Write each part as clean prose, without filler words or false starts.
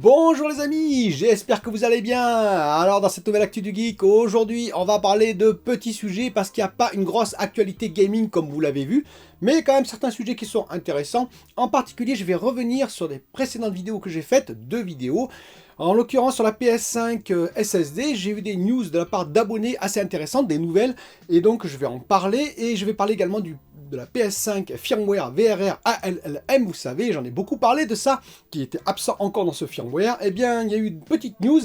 Bonjour les amis, j'espère que vous allez bien. Alors dans cette nouvelle actu du geek, aujourd'hui on va parler de petits sujets parce qu'il n'y a pas une grosse actualité gaming comme vous l'avez vu, mais quand même certains sujets qui sont intéressants. En particulier je vais revenir sur des précédentes vidéos que j'ai faites, deux vidéos. En l'occurrence sur la PS5 SSD, j'ai eu des news de la part d'abonnés assez intéressantes, des nouvelles, et donc je vais en parler, et je vais parler également de la PS5 firmware VRR ALLM, vous savez, j'en ai beaucoup parlé de ça, qui était absent encore dans ce firmware. Eh bien, il y a eu une petite news,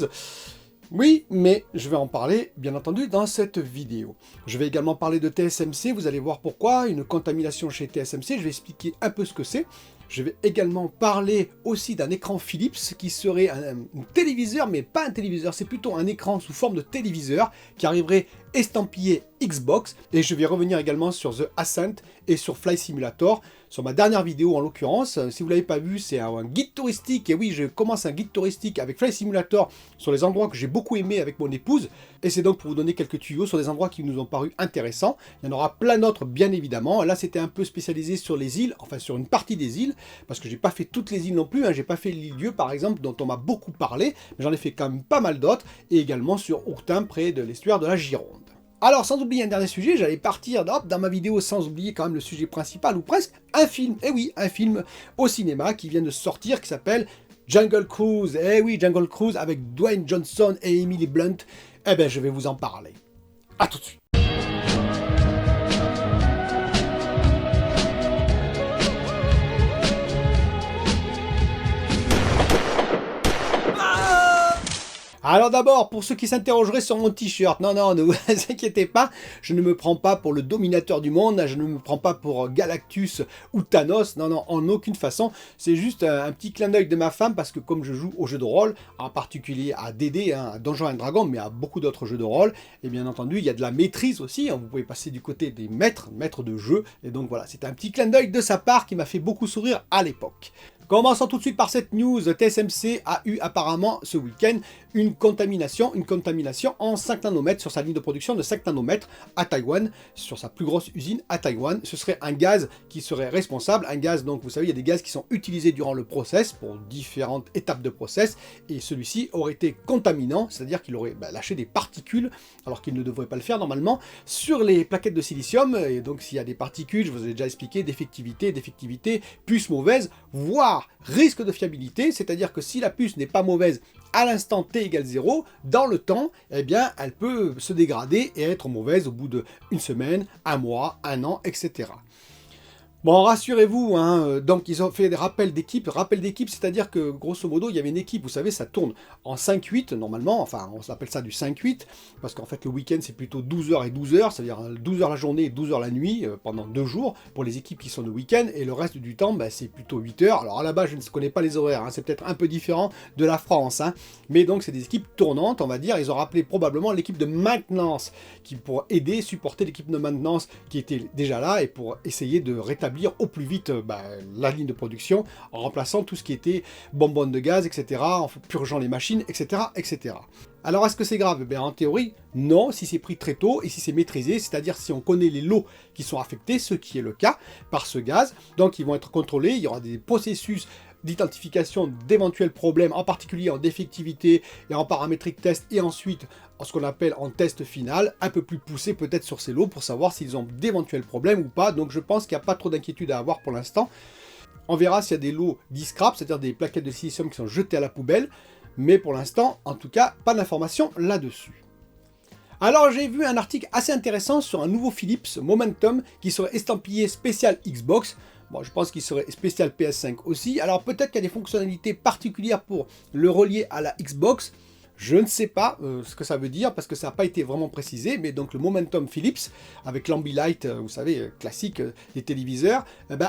oui, mais je vais en parler, bien entendu, dans cette vidéo. Je vais également parler de TSMC, vous allez voir pourquoi, une contamination chez TSMC, je vais expliquer un peu ce que c'est. Je vais également parler aussi d'un écran Philips qui serait un téléviseur, mais pas un téléviseur, c'est plutôt un écran sous forme de téléviseur qui arriverait estampillé Xbox. Et je vais revenir également sur The Ascent et sur Flight Simulator, sur ma dernière vidéo en l'occurrence. Si vous ne l'avez pas vu, c'est un guide touristique. Et oui, je commence un guide touristique avec Flight Simulator sur les endroits que j'ai beaucoup aimé avec mon épouse. Et c'est donc pour vous donner quelques tuyaux sur des endroits qui nous ont paru intéressants. Il y en aura plein d'autres, bien évidemment. Là, c'était un peu spécialisé sur les îles, enfin sur une partie des îles, parce que j'ai pas fait toutes les îles non plus. J'ai pas fait l'île Dieu, par exemple, dont on m'a beaucoup parlé, mais j'en ai fait quand même pas mal d'autres, et également sur Ourtin, près de l'estuaire de la Gironde. Alors, sans oublier un dernier sujet, j'allais partir dans ma vidéo sans oublier quand même le sujet principal, ou presque, un film. Eh oui, un film au cinéma qui vient de sortir, qui s'appelle Jungle Cruise. Eh oui, Jungle Cruise avec Dwayne Johnson et Emily Blunt. Eh bien, je vais vous en parler. À tout de suite. Alors d'abord, pour ceux qui s'interrogeraient sur mon t-shirt, non, ne vous inquiétez pas, je ne me prends pas pour le dominateur du monde, je ne me prends pas pour Galactus ou Thanos, non, en aucune façon. C'est juste un petit clin d'œil de ma femme, parce que comme je joue aux jeux de rôle, en particulier à DD, à Donjons & Dragons, mais à beaucoup d'autres jeux de rôle, et bien entendu, il y a de la maîtrise aussi, vous pouvez passer du côté des maîtres de jeu, et donc voilà, c'est un petit clin d'œil de sa part qui m'a fait beaucoup sourire à l'époque. Commençons tout de suite par cette news. TSMC a eu apparemment ce week-end une contamination en 5 nanomètres sur sa ligne de production de 5 nanomètres à Taïwan, sur sa plus grosse usine à Taïwan. Ce serait un gaz qui serait responsable, un gaz, donc vous savez, il y a des gaz qui sont utilisés durant le process, pour différentes étapes de process, et celui-ci aurait été contaminant, c'est-à-dire qu'il aurait lâché des particules, alors qu'il ne devrait pas le faire normalement, sur les plaquettes de silicium, et donc s'il y a des particules, je vous ai déjà expliqué, défectivité, puce mauvaise, voire risque de fiabilité, c'est-à-dire que si la puce n'est pas mauvaise à l'instant t égale 0, dans le temps, eh bien, elle peut se dégrader et être mauvaise au bout d'une semaine, un mois, un an, etc. Bon, rassurez-vous, donc ils ont fait des rappels d'équipe, c'est-à-dire que, grosso modo, il y avait une équipe, vous savez, ça tourne en 5-8, normalement, enfin, on s'appelle ça du 5-8, parce qu'en fait, le week-end, c'est plutôt 12h et 12h, c'est-à-dire 12h la journée et 12h la nuit, pendant 2 jours, pour les équipes qui sont de week-end, et le reste du temps, c'est plutôt 8h. Alors, à la base, je ne connais pas les horaires, c'est peut-être un peu différent de la France, mais donc, c'est des équipes tournantes, on va dire. Ils ont rappelé probablement l'équipe de maintenance, qui pour aider, supporter l'équipe de maintenance qui était déjà là, et pour essayer de rétablir au plus vite la ligne de production, en remplaçant tout ce qui était bonbonne de gaz, etc., en purgeant les machines, etc., etc. Alors, est-ce que c'est grave? En théorie, non, si c'est pris très tôt et si c'est maîtrisé, c'est-à-dire si on connaît les lots qui sont affectés, ce qui est le cas par ce gaz, donc ils vont être contrôlés, il y aura des processus d'identification d'éventuels problèmes, en particulier en défectivité et en paramétrique test, et ensuite en ce qu'on appelle en test final, un peu plus poussé peut-être sur ces lots pour savoir s'ils ont d'éventuels problèmes ou pas. Donc je pense qu'il n'y a pas trop d'inquiétude à avoir pour l'instant. On verra s'il y a des lots d'e-scrap, c'est-à-dire des plaquettes de silicium qui sont jetées à la poubelle, mais pour l'instant, en tout cas, pas d'informations là-dessus. Alors j'ai vu un article assez intéressant sur un nouveau Philips Momentum qui serait estampillé spécial Xbox. Bon, je pense qu'il serait spécial PS5 aussi. Alors peut-être qu'il y a des fonctionnalités particulières pour le relier à la Xbox. Je ne sais pas ce que ça veut dire, parce que ça n'a pas été vraiment précisé, mais donc le Momentum Philips, avec l'Ambilight, vous savez, classique des téléviseurs,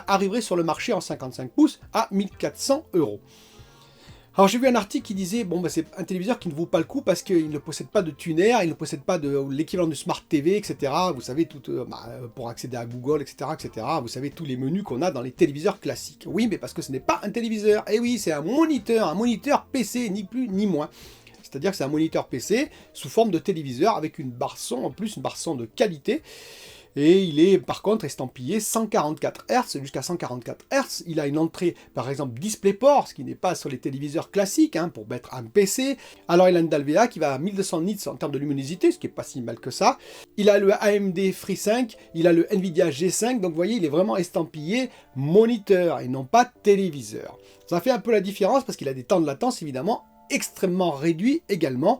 arriverait sur le marché en 55 pouces à 1400 €. Alors j'ai vu un article qui disait, c'est un téléviseur qui ne vaut pas le coup parce qu'il ne possède pas de tuner, il ne possède pas de l'équivalent de Smart TV, etc. Vous savez, pour accéder à Google, etc., etc. Vous savez, tous les menus qu'on a dans les téléviseurs classiques. Oui, mais parce que ce n'est pas un téléviseur. Eh oui, c'est un moniteur PC, ni plus ni moins. C'est-à-dire que c'est un moniteur PC sous forme de téléviseur avec une barre son, en plus une barre son de qualité. Et il est par contre estampillé 144 Hz jusqu'à 144 Hz. Il a une entrée par exemple DisplayPort, ce qui n'est pas sur les téléviseurs classiques, hein, pour mettre un PC. Alors il a une dalle VA qui va à 1200 nits en termes de luminosité, ce qui n'est pas si mal que ça. Il a le AMD Free5, il a le Nvidia G5, donc vous voyez il est vraiment estampillé moniteur et non pas téléviseur. Ça fait un peu la différence parce qu'il a des temps de latence évidemment extrêmement réduits également.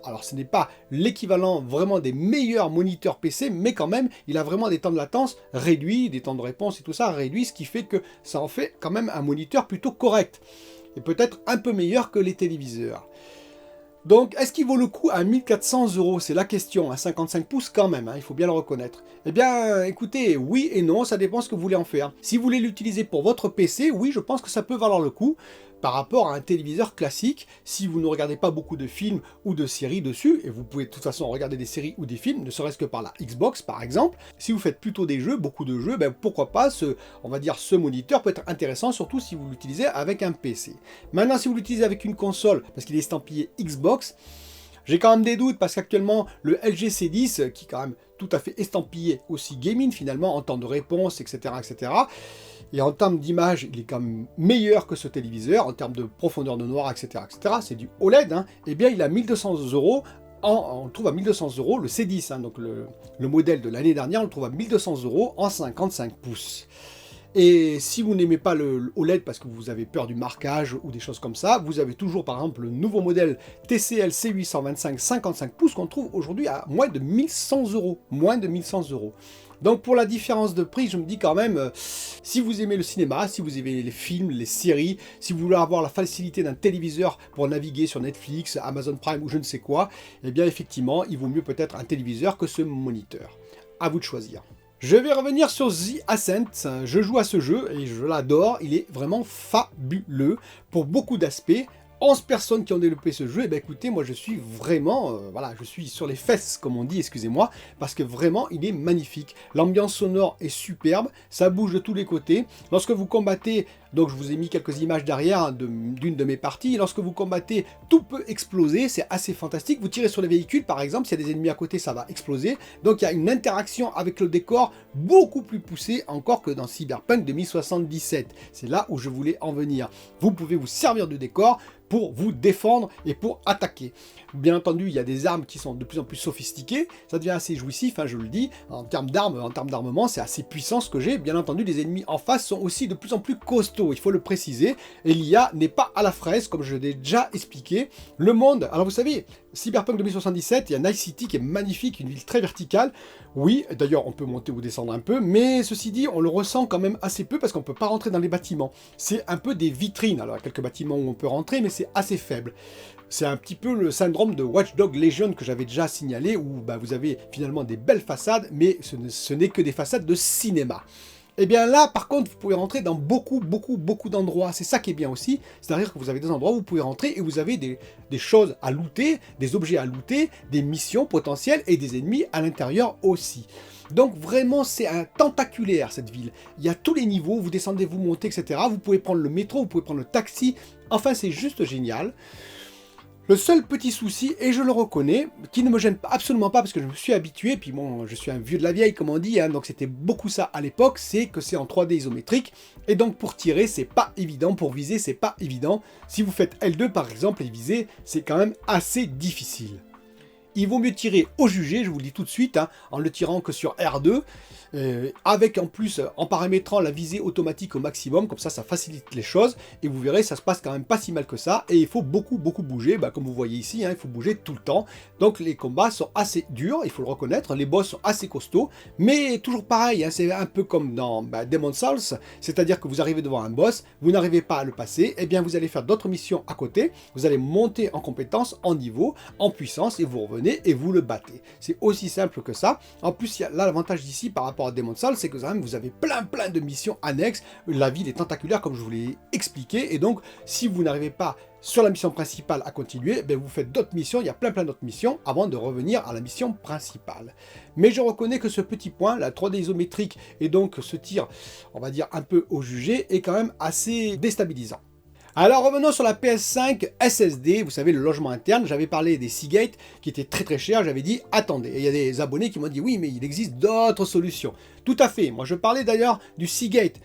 Alors ce n'est pas l'équivalent vraiment des meilleurs moniteurs PC, mais quand même, il a vraiment des temps de latence réduits, des temps de réponse et tout ça réduits, ce qui fait que ça en fait quand même un moniteur plutôt correct. Et peut-être un peu meilleur que les téléviseurs. Donc, est-ce qu'il vaut le coup à 1400 €? C'est la question, à 55 pouces quand même, hein, il faut bien le reconnaître. Eh bien, écoutez, oui et non, ça dépend ce que vous voulez en faire. Si vous voulez l'utiliser pour votre PC, oui, je pense que ça peut valoir le coup par rapport à un téléviseur classique. Si vous ne regardez pas beaucoup de films ou de séries dessus, et vous pouvez de toute façon regarder des séries ou des films, ne serait-ce que par la Xbox par exemple, si vous faites plutôt des jeux, beaucoup de jeux, ben pourquoi pas, on va dire ce moniteur peut être intéressant, surtout si vous l'utilisez avec un PC. Maintenant, si vous l'utilisez avec une console, parce qu'il est estampillé Xbox, j'ai quand même des doutes parce qu'actuellement le LG C10, qui est quand même tout à fait estampillé aussi gaming finalement en temps de réponse, etc., etc., et en termes d'image, il est quand même meilleur que ce téléviseur, en termes de profondeur de noir, etc., etc., c'est du OLED, hein, et bien il a 1200 €, on le trouve à 1200 € le C10, hein, donc le modèle de l'année dernière, on le trouve à 1200 € en 55 pouces. Et si vous n'aimez pas le OLED parce que vous avez peur du marquage ou des choses comme ça, vous avez toujours par exemple le nouveau modèle TCL C825 55 pouces qu'on trouve aujourd'hui à moins de 1100 €. Moins de 1100 €. Donc pour la différence de prix, je me dis quand même, si vous aimez le cinéma, si vous aimez les films, les séries, si vous voulez avoir la facilité d'un téléviseur pour naviguer sur Netflix, Amazon Prime ou je ne sais quoi, eh bien effectivement, il vaut mieux peut-être un téléviseur que ce moniteur. À vous de choisir. Je vais revenir sur The Ascent, je joue à ce jeu et je l'adore, il est vraiment fabuleux pour beaucoup d'aspects. 11 personnes qui ont développé ce jeu, et bien écoutez, moi je suis vraiment, voilà, je suis sur les fesses comme on dit, excusez-moi, parce que vraiment il est magnifique. L'ambiance sonore est superbe, ça bouge de tous les côtés. Lorsque vous combattez, donc je vous ai mis quelques images derrière d'une de mes parties, lorsque vous combattez, tout peut exploser, c'est assez fantastique. Vous tirez sur les véhicules par exemple, s'il y a des ennemis à côté, ça va exploser. Donc il y a une interaction avec le décor beaucoup plus poussée encore que dans Cyberpunk 2077. C'est là où je voulais en venir. Vous pouvez vous servir du décor pour vous défendre et pour attaquer. Bien entendu, il y a des armes qui sont de plus en plus sophistiquées, ça devient assez jouissif, hein, je le dis, en termes d'armes, en termes d'armement, c'est assez puissant ce que j'ai. Bien entendu, les ennemis en face sont aussi de plus en plus costauds, il faut le préciser, et l'IA n'est pas à la fraise, comme je l'ai déjà expliqué. Le monde, alors vous savez, Cyberpunk 2077, il y a Night City qui est magnifique, une ville très verticale. Oui, d'ailleurs on peut monter ou descendre un peu, mais ceci dit, on le ressent quand même assez peu parce qu'on ne peut pas rentrer dans les bâtiments. C'est un peu des vitrines, alors il y a quelques bâtiments où on peut rentrer, mais c'est assez faible. C'est un petit peu le syndrome de Watch Dogs Legion que j'avais déjà signalé, où bah, vous avez finalement des belles façades, mais ce n'est que des façades de cinéma. Et bien là, par contre, vous pouvez rentrer dans beaucoup d'endroits. C'est ça qui est bien aussi. C'est-à-dire que vous avez des endroits où vous pouvez rentrer et vous avez des choses à looter, des objets à looter, des missions potentielles et des ennemis à l'intérieur aussi. Donc vraiment, c'est un tentaculaire cette ville. Il y a tous les niveaux, vous descendez, vous montez, etc. Vous pouvez prendre le métro, vous pouvez prendre le taxi. Enfin, c'est juste génial. Le seul petit souci, et je le reconnais, qui ne me gêne absolument pas parce que je me suis habitué, puis bon, je suis un vieux de la vieille comme on dit, hein, donc c'était beaucoup ça à l'époque, c'est que c'est en 3D isométrique, et donc pour tirer, c'est pas évident, pour viser, c'est pas évident. Si vous faites L2 par exemple, et viser, c'est quand même assez difficile. Il vaut mieux tirer au jugé, je vous le dis tout de suite, hein, en le tirant que sur R2, avec en plus, en paramétrant la visée automatique au maximum, comme ça, ça facilite les choses, et vous verrez, ça se passe quand même pas si mal que ça, et il faut beaucoup bouger, bah, comme vous voyez ici, hein, il faut bouger tout le temps, donc les combats sont assez durs, il faut le reconnaître, les boss sont assez costauds, mais toujours pareil, hein, c'est un peu comme dans Demon's Souls, c'est-à-dire que vous arrivez devant un boss, vous n'arrivez pas à le passer, et bien vous allez faire d'autres missions à côté, vous allez monter en compétence, en niveau, en puissance, et vous revenez, et vous le battez. C'est aussi simple que ça. En plus, là, l'avantage d'ici par rapport à Demon's Souls, c'est que quand même, vous avez plein de missions annexes. La ville est tentaculaire, comme je vous l'ai expliqué, et donc, si vous n'arrivez pas sur la mission principale à continuer, ben, vous faites d'autres missions, il y a plein d'autres missions, avant de revenir à la mission principale. Mais je reconnais que ce petit point, la 3D isométrique, et donc ce tir, on va dire, un peu au jugé, est quand même assez déstabilisant. Alors revenons sur la PS5 SSD, vous savez le logement interne, j'avais parlé des Seagate qui étaient très très chers, j'avais dit attendez, et il y a des abonnés qui m'ont dit oui mais il existe d'autres solutions. Tout à fait, moi je parlais d'ailleurs du Seagate,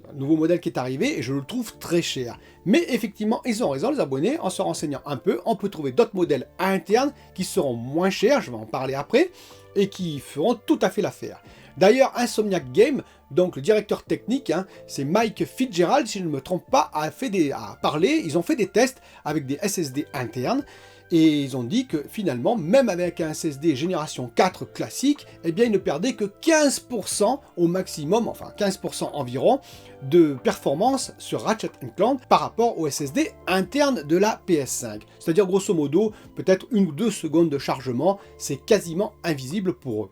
un nouveau modèle qui est arrivé et je le trouve très cher. Mais effectivement ils ont raison les abonnés, en se renseignant un peu, on peut trouver d'autres modèles internes qui seront moins chers, je vais en parler après, et qui feront tout à fait l'affaire. D'ailleurs, Insomniac Game, donc le directeur technique, hein, c'est Mike Fitzgerald, si je ne me trompe pas, ils ont fait des tests avec des SSD internes, et ils ont dit que finalement, même avec un SSD génération 4 classique, eh bien, ils ne perdaient que 15% au maximum, enfin 15% environ, de performance sur Ratchet & Clank par rapport au SSD interne de la PS5. C'est-à-dire, grosso modo, peut-être 1 ou 2 secondes de chargement, c'est quasiment invisible pour eux.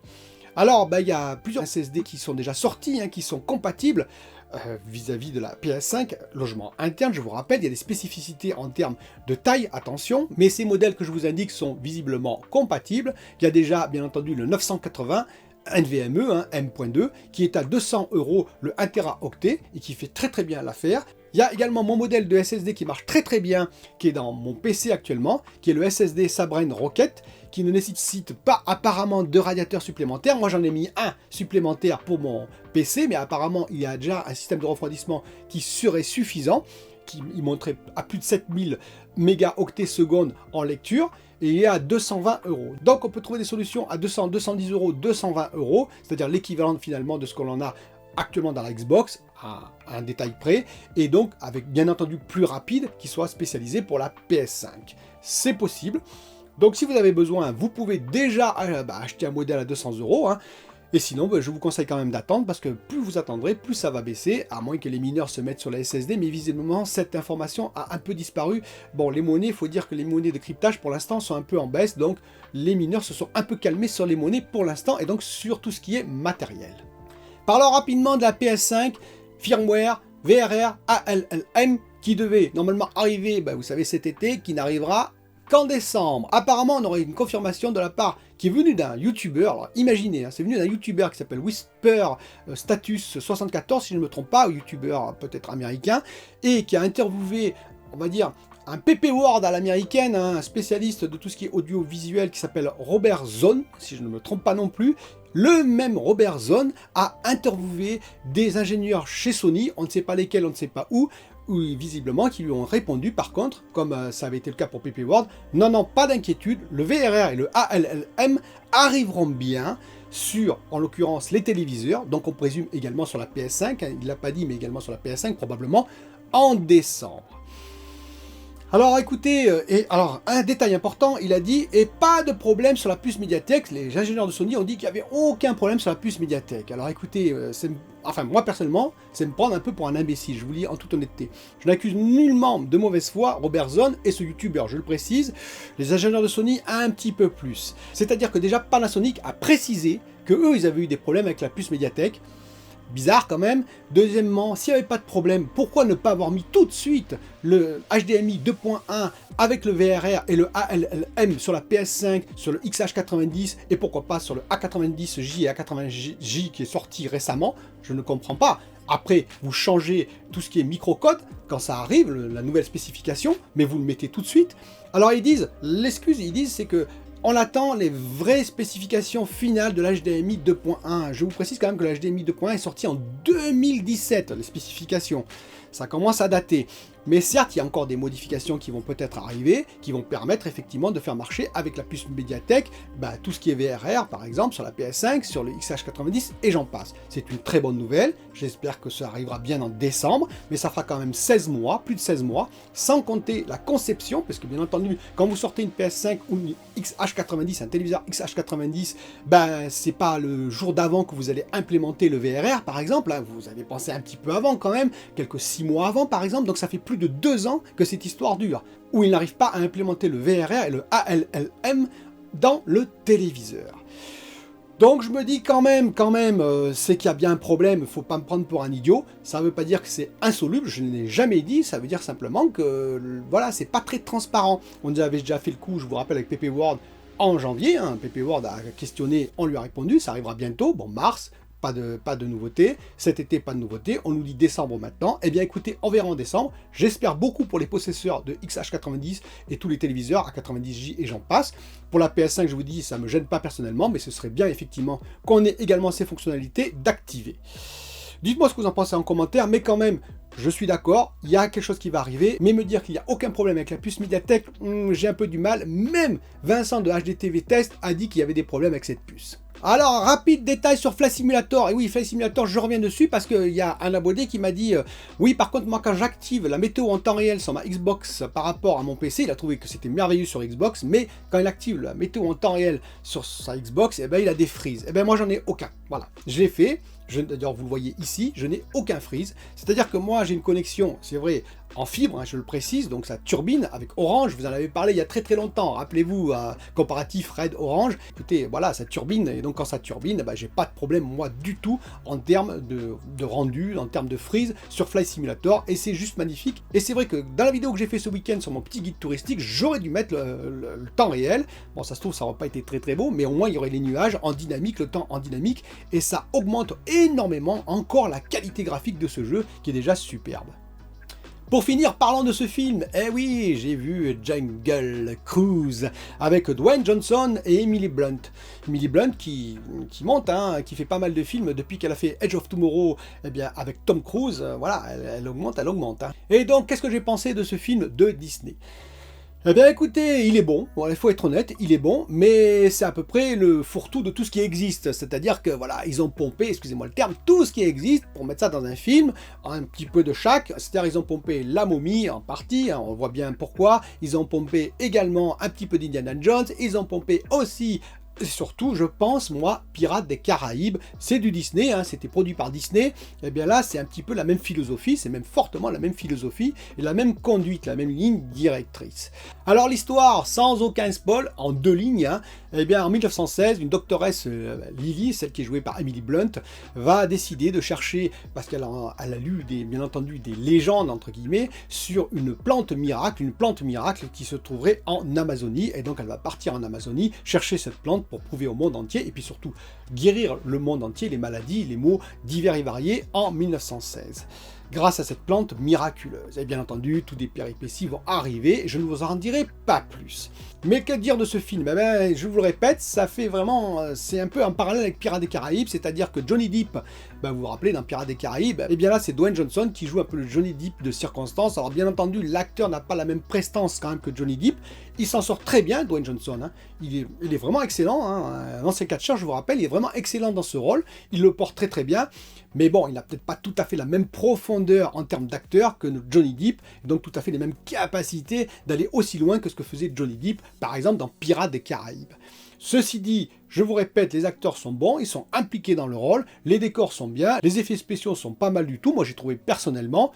Alors, il y a plusieurs SSD qui sont déjà sortis, hein, qui sont compatibles vis-à-vis de la PS5, logement interne, je vous rappelle, il y a des spécificités en termes de taille, attention, mais ces modèles que je vous indique sont visiblement compatibles. Il y a déjà, bien entendu, le 980, NVMe, hein, M.2, qui est à 200 € le 1 Teraoctet et qui fait très très bien l'affaire. Il y a également mon modèle de SSD qui marche très très bien, qui est dans mon PC actuellement, qui est le SSD Sabrine Rocket, qui ne nécessite pas apparemment de radiateur supplémentaire. Moi j'en ai mis un supplémentaire pour mon PC, mais apparemment il y a déjà un système de refroidissement qui serait suffisant, qui montrait à plus de 7000 mégaoctets secondes en lecture, et il est à 220 €. Donc on peut trouver des solutions à 200, 210 €, 220 €, c'est-à-dire l'équivalent finalement de ce qu'on en a actuellement dans la Xbox, à un détail près, et donc avec bien entendu plus rapide, qui soit spécialisé pour la PS5. C'est possible. Donc si vous avez besoin, vous pouvez déjà acheter un modèle à 200 €, hein. Et sinon, je vous conseille quand même d'attendre, parce que plus vous attendrez, plus ça va baisser, à moins que les mineurs se mettent sur la SSD, mais visiblement, cette information a un peu disparu. Bon, les monnaies, il faut dire que les monnaies de cryptage, pour l'instant, sont un peu en baisse, donc les mineurs se sont un peu calmés sur les monnaies pour l'instant, et donc sur tout ce qui est matériel. Parlons rapidement de la PS5, firmware, VRR, ALLM, qui devait normalement arriver, vous savez, cet été, qui n'arrivera qu'en décembre. Apparemment, on aurait une confirmation de la part qui est venue d'un YouTuber. Alors imaginez, hein, c'est venu d'un YouTuber qui s'appelle Whisper Status 74, si je ne me trompe pas, un YouTuber peut-être américain, et qui a interviewé, on va dire, un PP Word à l'américaine, hein, un spécialiste de tout ce qui est audiovisuel qui s'appelle Robert Zone, si je ne me trompe pas non plus. Le même Robert Zone a interviewé des ingénieurs chez Sony, on ne sait pas lesquels, on ne sait pas où, visiblement qui lui ont répondu par contre, comme ça avait été le cas pour PP Word, non, pas d'inquiétude, le VRR et le ALLM arriveront bien sur, en l'occurrence, les téléviseurs, donc on présume également sur la PS5, hein, il ne l'a pas dit, mais également sur la PS5, probablement en décembre. Alors écoutez, alors un détail important, il a dit, et pas de problème sur la puce Mediatek, les ingénieurs de Sony ont dit qu'il n'y avait aucun problème sur la puce Mediatek. Alors écoutez, enfin moi personnellement, c'est me prendre un peu pour un imbécile, je vous le dis en toute honnêteté. Je n'accuse nullement de mauvaise foi Robert Zone et ce youtubeur, je le précise, les ingénieurs de Sony un petit peu plus. C'est-à-dire que déjà Panasonic a précisé que eux ils avaient eu des problèmes avec la puce Mediatek. Bizarre quand même. Deuxièmement, s'il n'y avait pas de problème, pourquoi ne pas avoir mis tout de suite le HDMI 2.1 avec le VRR et le ALLM sur la PS5, sur le XH90 et pourquoi pas sur le A90J et A80J qui est sorti récemment? Je ne comprends pas. Après, vous changez tout ce qui est microcode quand ça arrive, la nouvelle spécification, mais vous le mettez tout de suite. Alors ils disent, l'excuse, ils disent, c'est que on attend les vraies spécifications finales de l'HDMI 2.1. Je vous précise quand même que l'HDMI 2.1 est sorti en 2017, les spécifications. Ça commence à dater. Mais certes, il y a encore des modifications qui vont peut-être arriver, qui vont permettre effectivement de faire marcher avec la puce Mediatek, tout ce qui est VRR par exemple, sur la PS5, sur le XH90 et j'en passe. C'est une très bonne nouvelle, j'espère que ça arrivera bien en décembre, mais ça fera quand même 16 mois, plus de 16 mois, sans compter la conception, parce que bien entendu, quand vous sortez une PS5 ou une XH90, un téléviseur XH90, c'est pas le jour d'avant que vous allez implémenter le VRR par exemple, hein, vous avez pensé un petit peu avant quand même, quelques 6 mois avant par exemple, donc ça fait plus de 2 ans que cette histoire dure, où ils n'arrivent pas à implémenter le VRR et le ALLM dans le téléviseur. Donc je me dis quand même, c'est qu'il y a bien un problème, il ne faut pas me prendre pour un idiot, ça ne veut pas dire que c'est insoluble, je ne l'ai jamais dit, ça veut dire simplement que, voilà, c'est pas très transparent. On avait déjà fait le coup, je vous rappelle, avec PP Word en janvier, hein, PP Word a questionné, on lui a répondu, ça arrivera bientôt, bon, mars, pas de nouveauté. Cet été, pas de nouveauté. On nous dit décembre maintenant. Eh bien écoutez, on verra en décembre. J'espère beaucoup pour les possesseurs de XH90 et tous les téléviseurs à 90J et j'en passe. Pour la PS5, je vous dis, ça ne me gêne pas personnellement, mais ce serait bien effectivement qu'on ait également ces fonctionnalités d'activer. Dites-moi ce que vous en pensez en commentaire, mais quand même, je suis d'accord, il y a quelque chose qui va arriver, mais me dire qu'il n'y a aucun problème avec la puce Mediatek, j'ai un peu du mal. Même Vincent de HDTV Test a dit qu'il y avait des problèmes avec cette puce. Alors, rapide détail sur Flight Simulator. Et oui, Flight Simulator, je reviens dessus parce qu'il y a un abonné qui m'a dit oui, par contre, moi, quand j'active la météo en temps réel sur ma Xbox par rapport à mon PC, il a trouvé que c'était merveilleux sur Xbox, mais quand il active la météo en temps réel sur sa Xbox, eh ben, il a des freezes. Eh ben, moi, j'en ai aucun. Voilà, je l'ai fait. D'ailleurs, vous le voyez ici, je n'ai aucun freeze. C'est-à-dire que moi, j'ai une connexion, c'est vrai, en fibre, hein, je le précise, donc ça turbine avec Orange. Vous en avez parlé il y a très très longtemps. Rappelez-vous, comparatif Red Orange. Écoutez, voilà, ça turbine. Et donc, quand ça turbine, bah, j'ai pas de problème, moi, du tout, en termes de rendu, en termes de freeze sur Flight Simulator. Et c'est juste magnifique. Et c'est vrai que dans la vidéo que j'ai fait ce week-end sur mon petit guide touristique, j'aurais dû mettre le temps réel. Bon, ça se trouve, ça n'aurait pas été très très beau, mais au moins, il y aurait les nuages en dynamique, le temps en dynamique. Et ça augmente énormément encore la qualité graphique de ce jeu qui est déjà superbe. Pour finir, parlons de ce film. Eh oui, j'ai vu Jungle Cruise avec Dwayne Johnson et Emily Blunt. Emily Blunt qui monte, hein, qui fait pas mal de films depuis qu'elle a fait Edge of Tomorrow, eh bien avec Tom Cruise. Voilà, elle augmente, elle augmente. Hein. Et donc, qu'est-ce que j'ai pensé de ce film de Disney ? Eh bien écoutez, il est bon, il faut être honnête, il est bon, mais c'est à peu près le fourre-tout de tout ce qui existe, c'est-à-dire que voilà, ils ont pompé, excusez-moi le terme, tout ce qui existe pour mettre ça dans un film, un petit peu de chaque, c'est-à-dire ils ont pompé La Momie en partie, hein, on voit bien pourquoi, ils ont pompé également un petit peu d'Indiana Jones, ils ont pompé aussi... Et surtout, je pense, moi, Pirates des Caraïbes, c'est du Disney, hein, c'était produit par Disney, et bien là, c'est un petit peu la même philosophie, c'est même fortement la même philosophie, et la même conduite, la même ligne directrice. Alors l'histoire, sans aucun spoil, en 2 lignes, hein, eh bien en 1916, une doctoresse, Lily, celle qui est jouée par Emily Blunt, va décider de chercher, parce qu'elle a lu, bien entendu, des légendes, entre guillemets, sur une plante miracle qui se trouverait en Amazonie, et donc elle va partir en Amazonie, chercher cette plante, pour prouver au monde entier, et puis surtout guérir le monde entier, les maladies, les maux divers et variés en 1916. Grâce à cette plante miraculeuse. Et bien entendu, tous des péripéties vont arriver, et je ne vous en dirai pas plus. Mais que dire de ce film ? Eh bien, je vous le répète, ça fait vraiment... c'est un peu en parallèle avec Pirates des Caraïbes, c'est-à-dire que Johnny Depp, ben vous vous rappelez, dans Pirates des Caraïbes, et bien là, c'est Dwayne Johnson qui joue un peu le Johnny Depp de circonstance. Alors bien entendu, l'acteur n'a pas la même prestance quand même que Johnny Depp. Il s'en sort très bien, Dwayne Johnson. Hein. Il est vraiment excellent. Hein. Un ancien catcheur, je vous rappelle, il est vraiment excellent dans ce rôle. Il le porte très très bien. Mais bon, il n'a peut-être pas tout à fait la même profondeur en termes d'acteur que Johnny Depp. Donc tout à fait les mêmes capacités d'aller aussi loin que ce que faisait Johnny Depp, par exemple dans Pirates des Caraïbes. Ceci dit, je vous répète, les acteurs sont bons, ils sont impliqués dans le rôle, les décors sont bien, les effets spéciaux sont pas mal du tout, moi j'ai trouvé personnellement.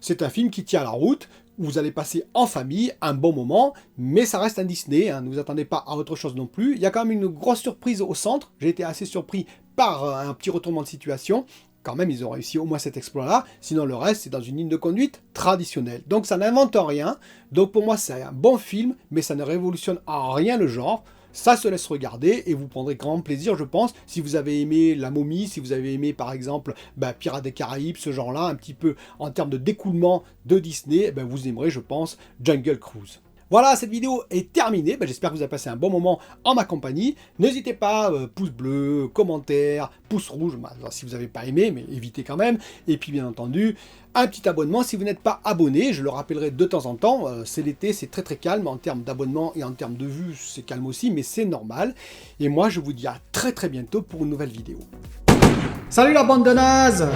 C'est un film qui tient la route, où vous allez passer en famille un bon moment, mais ça reste un Disney, hein, ne vous attendez pas à autre chose non plus. Il y a quand même une grosse surprise au centre, j'ai été assez surpris par un petit retournement de situation. Quand même, ils ont réussi au moins cet exploit-là, sinon le reste, c'est dans une ligne de conduite traditionnelle. Donc ça n'invente rien, donc pour moi, c'est un bon film, mais ça ne révolutionne en rien le genre. Ça se laisse regarder et vous prendrez grand plaisir, je pense, si vous avez aimé La Momie, si vous avez aimé, par exemple, Pirates des Caraïbes, ce genre-là, un petit peu en termes de découlement de Disney, vous aimerez, je pense, Jungle Cruise. Voilà, cette vidéo est terminée. J'espère que vous avez passé un bon moment en ma compagnie. N'hésitez pas, pouce bleu, commentaire, pouce rouge, si vous n'avez pas aimé, mais évitez quand même. Et puis bien entendu, un petit abonnement si vous n'êtes pas abonné. Je le rappellerai de temps en temps. C'est l'été, c'est très très calme en termes d'abonnement et en termes de vues, c'est calme aussi, mais c'est normal. Et moi, je vous dis à très très bientôt pour une nouvelle vidéo. Salut la bande de nazes!